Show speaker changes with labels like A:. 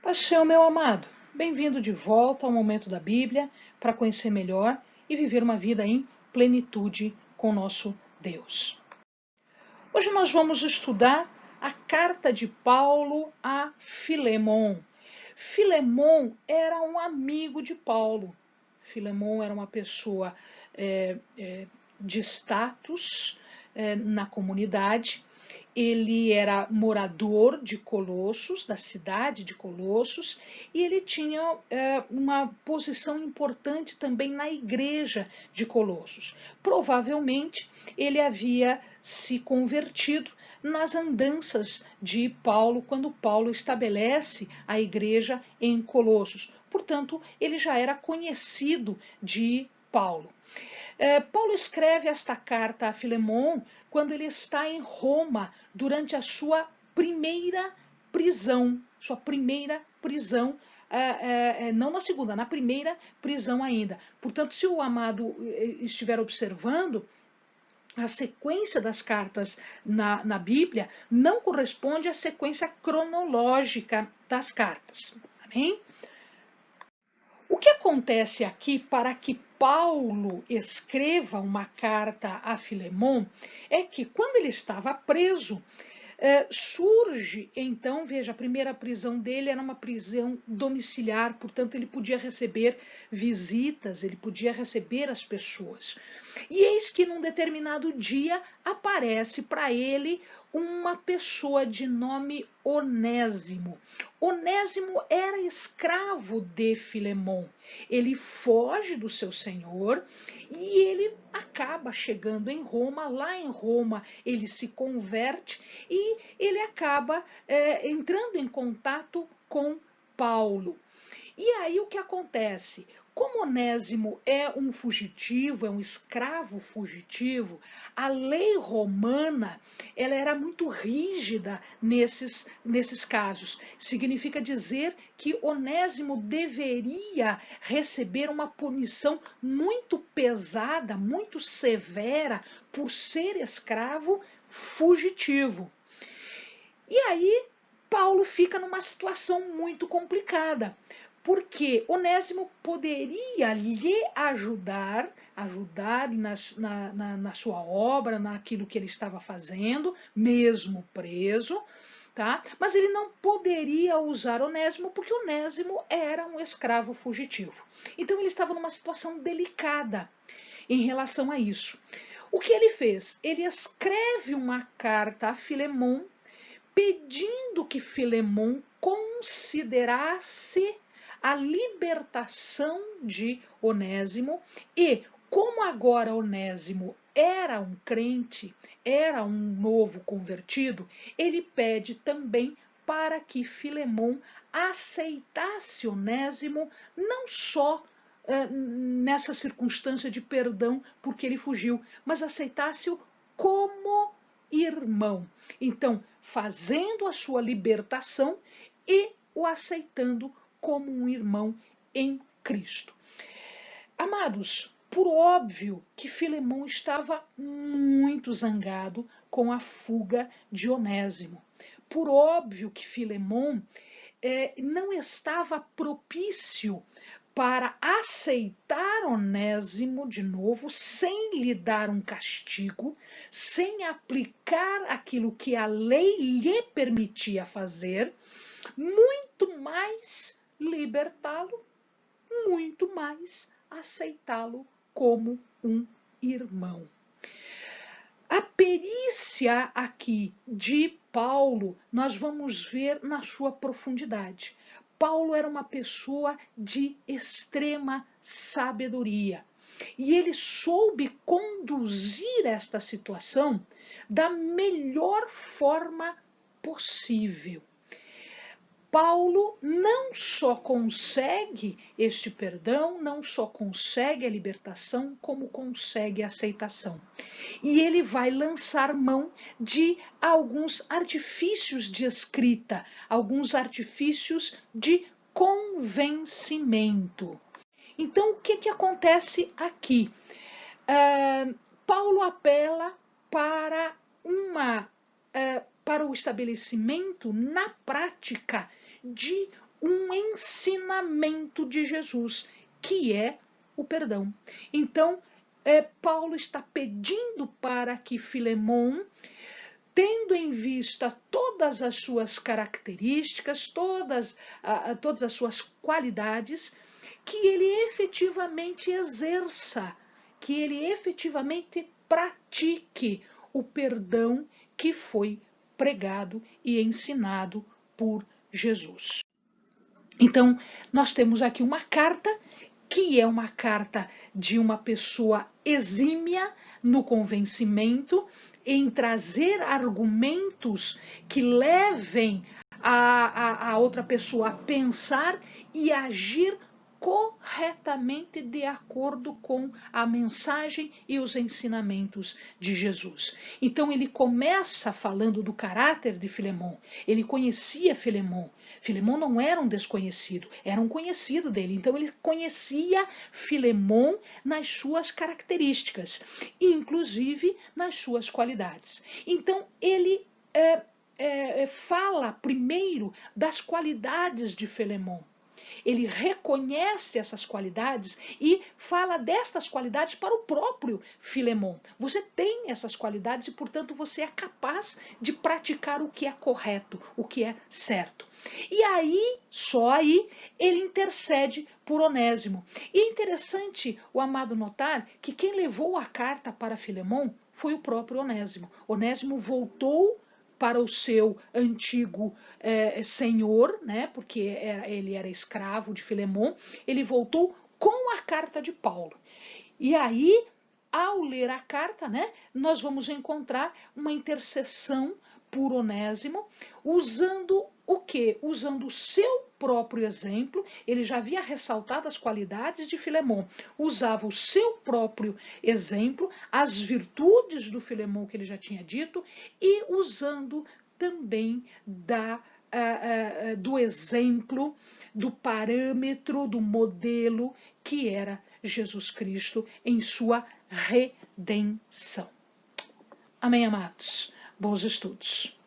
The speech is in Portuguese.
A: Paixão, meu amado, bem-vindo de volta ao Momento da Bíblia para conhecer melhor e viver uma vida em plenitude com nosso Deus. Hoje nós vamos estudar a carta de Paulo a Filemon. Filemon era um amigo de Paulo. Filemon era uma pessoa de status na comunidade. Ele era morador de Colossos, da cidade de Colossos, e ele tinha uma posição importante também na igreja de Colossos. Provavelmente ele havia se convertido nas andanças de Paulo, quando Paulo estabelece a igreja em Colossos. Portanto, ele já era conhecido de Paulo. Paulo escreve esta carta a Filemon quando ele está em Roma durante a sua primeira prisão. Não na segunda, na primeira prisão ainda. Portanto, se o amado estiver observando, a sequência das cartas na Bíblia não corresponde à sequência cronológica das cartas. Amém? O que acontece aqui para que Paulo escreva uma carta a Filemon é que quando ele estava preso, surge, então, veja, a primeira prisão dele era uma prisão domiciliar, portanto ele podia receber visitas, ele podia receber as pessoas. E eis que num determinado dia aparece para ele uma pessoa de nome Onésimo. Onésimo era escravo de Filemon. Ele foge do seu senhor e ele acaba chegando em Roma. Lá em Roma ele se converte e ele acaba entrando em contato com Paulo. E aí o que acontece? Como Onésimo é um fugitivo, é um escravo fugitivo, a lei romana ela era muito rígida nesses casos. Significa dizer que Onésimo deveria receber uma punição muito pesada, muito severa, por ser escravo fugitivo. E aí Paulo fica numa situação muito complicada, porque Onésimo poderia lhe ajudar na sua obra, naquilo que ele estava fazendo, mesmo preso, tá? Mas ele não poderia usar Onésimo porque Onésimo era um escravo fugitivo. Então ele estava numa situação delicada em relação a isso. O que ele fez? Ele escreve uma carta a Filemon pedindo que Filemon considerasse a libertação de Onésimo e, como agora Onésimo era um crente, era um novo convertido, ele pede também para que Filemon aceitasse Onésimo não só nessa circunstância de perdão porque ele fugiu, mas aceitasse-o como irmão. Então, fazendo a sua libertação e o aceitando como um irmão em Cristo. Amados, por óbvio que Filemon estava muito zangado com a fuga de Onésimo. Por óbvio que Filemon não estava propício para aceitar Onésimo de novo, sem lhe dar um castigo, sem aplicar aquilo que a lei lhe permitia fazer, muito mais libertá-lo, muito mais aceitá-lo como um irmão. A perícia aqui de Paulo, nós vamos ver na sua profundidade. Paulo era uma pessoa de extrema sabedoria e ele soube conduzir esta situação da melhor forma possível. Paulo não só consegue este perdão, não só consegue a libertação, como consegue a aceitação. E ele vai lançar mão de alguns artifícios de escrita, alguns artifícios de convencimento. Então, o que acontece aqui? Paulo apela para o estabelecimento na prática de um ensinamento de Jesus, que é o perdão. Então, Paulo está pedindo para que Filemon, tendo em vista todas as suas características, todas as suas qualidades, que ele efetivamente exerça, que ele efetivamente pratique o perdão que foi pregado e ensinado por Jesus. Então, nós temos aqui uma carta que é uma carta de uma pessoa exímia no convencimento, em trazer argumentos que levem a outra pessoa a pensar e agir corretamente de acordo com a mensagem e os ensinamentos de Jesus. Então ele começa falando do caráter de Filemon. Ele conhecia Filemon. Filemon não era um desconhecido, era um conhecido dele. Então ele conhecia Filemon nas suas características, inclusive nas suas qualidades. Então ele fala primeiro das qualidades de Filemon. Ele reconhece essas qualidades e fala destas qualidades para o próprio Filemon. Você tem essas qualidades e, portanto, você é capaz de praticar o que é correto, o que é certo. E aí, só aí, ele intercede por Onésimo. E é interessante o amado notar que quem levou a carta para Filemon foi o próprio Onésimo. Onésimo voltou para o seu antigo senhor, né, porque ele era escravo de Filemon. Ele voltou com a carta de Paulo. E aí, ao ler a carta, né, nós vamos encontrar uma intercessão por Onésimo, usando o quê? Usando o seu próprio exemplo. Ele já havia ressaltado as qualidades de Filemon, usava o seu próprio exemplo, as virtudes do Filemon que ele já tinha dito, e usando também do exemplo, do parâmetro, do modelo que era Jesus Cristo em sua redenção. Amém, amados? Bons estudos.